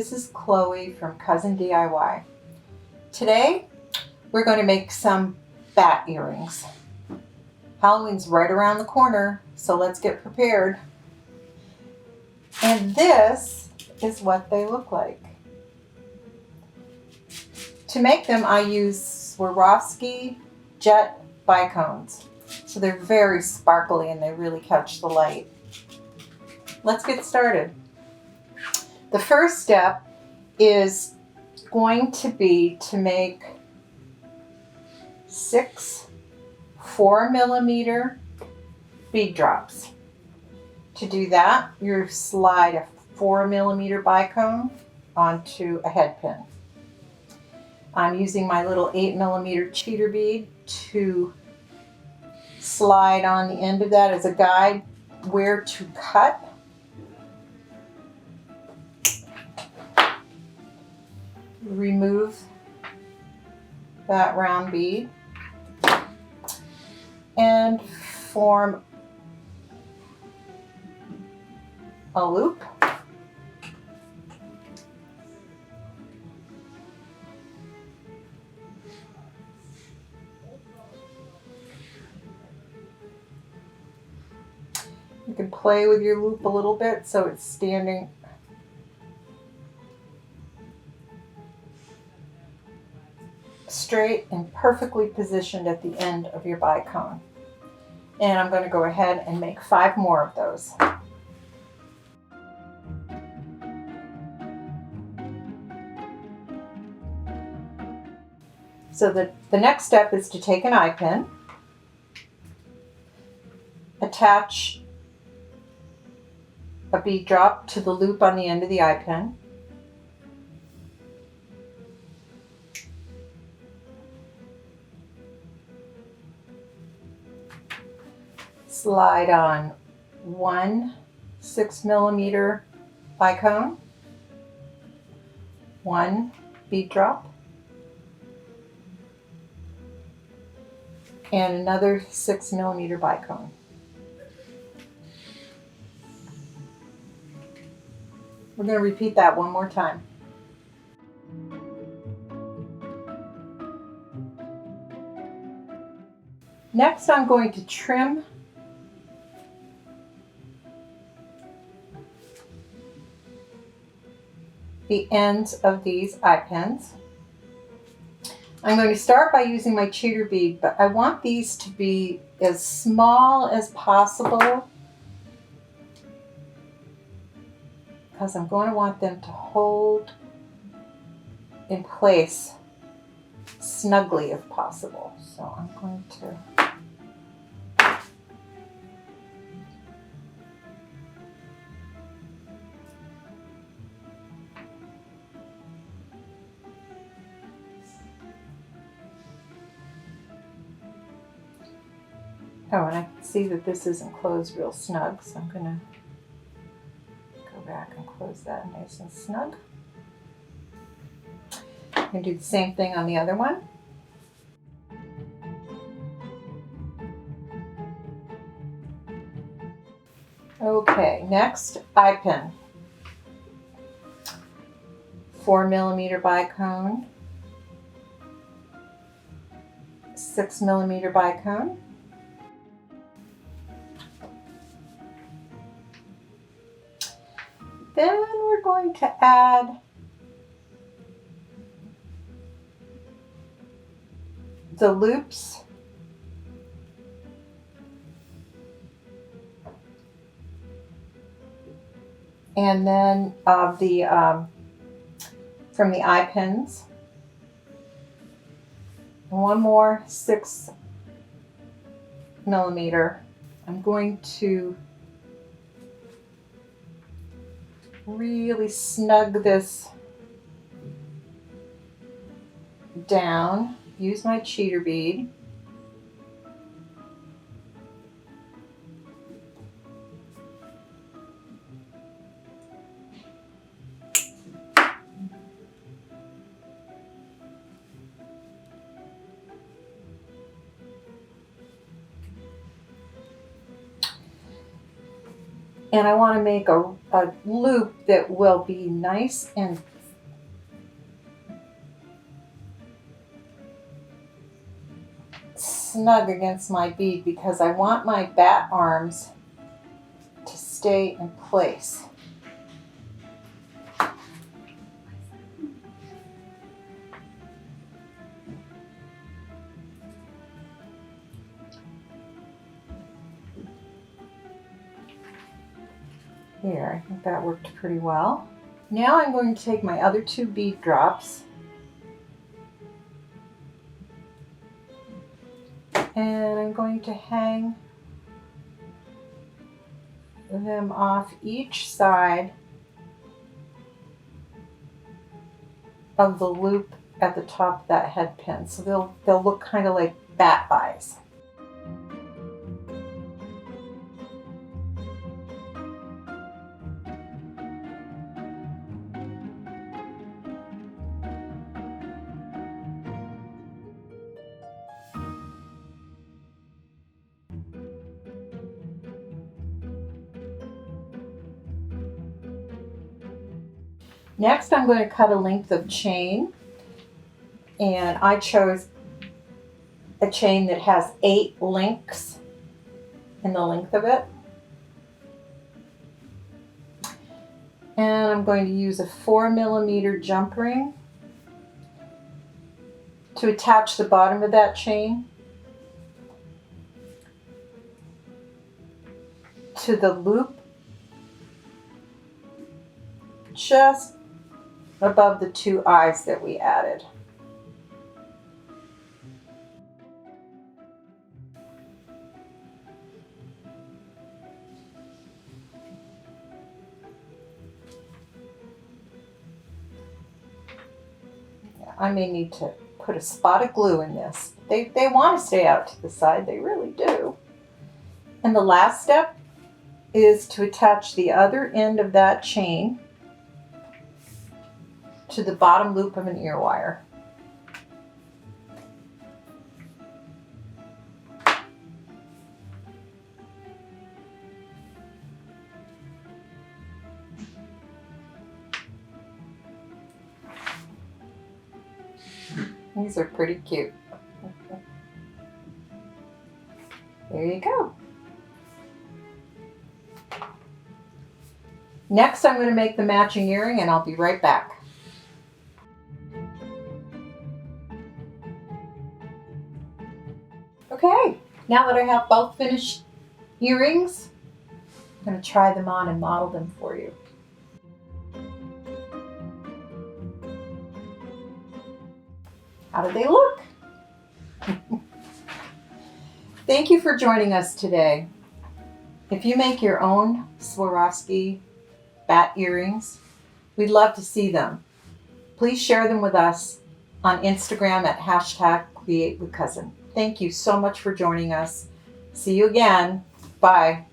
this is Chloe from Cousin DIY. Today, we're going to make some bat earrings. Halloween's right around the corner, so let's get prepared. And this is what they look like. To make them, I use Swarovski jet bicones. So they're very sparkly and they really catch the light. Let's get started. The first step is going to be to make 6 4mm bead drops. To do that, you slide a 4mm bicone onto a head pin. I'm using my little 8mm cheater bead to slide on the end of that as a guide where to cut. Remove that round bead and form a loop. You can play with your loop a little bit so it's standing straight and perfectly positioned at the end of your bicone. And I'm going to go ahead and make 5 more of those. So the next step is to take an eye pin, attach a bead drop to the loop on the end of the eye pin, slide on 1 6mm bicone, 1 bead drop, and another 6mm bicone. We're going to repeat that one more time. Next, I'm going to trim the ends of these eye pins. I'm going to start by using my cheater bead, but I want these to be as small as possible because I'm going to want them to hold in place snugly if possible. So I'm going to oh, and I can see that this isn't closed real snug, so I'm going to go back and close that nice and snug. I'm going to do the same thing on the other one. Okay, next, eye pin. 4mm bicone, 6mm bicone, then we're going to add the loops and then of the from the eye pins. And one more 6mm. I'm going to really snug this down. Use my cheater bead. And I want to make a loop that will be nice and snug against my bead because I want my bat arms to stay in place. There, I think that worked pretty well. Now I'm going to take my other 2 bead drops and I'm going to hang them off each side of the loop at the top of that head pin. So they'll look kind of like bat eyes. Next, I'm going to cut a length of chain, and I chose a chain that has 8 links in the length of it. And I'm going to use a 4mm jump ring to attach the bottom of that chain to the loop just above the 2 eyes that we added. I may need to put a spot of glue in this. They want to stay out to the side, they really do. And the last step is to attach the other end of that chain to the bottom loop of an ear wire. These are pretty cute. There you go. Next, I'm going to make the matching earring, and I'll be right back. Okay, now that I have both finished earrings, I'm going to try them on and model them for you. How do they look? Thank you for joining us today. If you make your own Swarovski bat earrings, we'd love to see them. Please share them with us on Instagram at #CreateWithCousin. Thank you so much for joining us. See you again. Bye.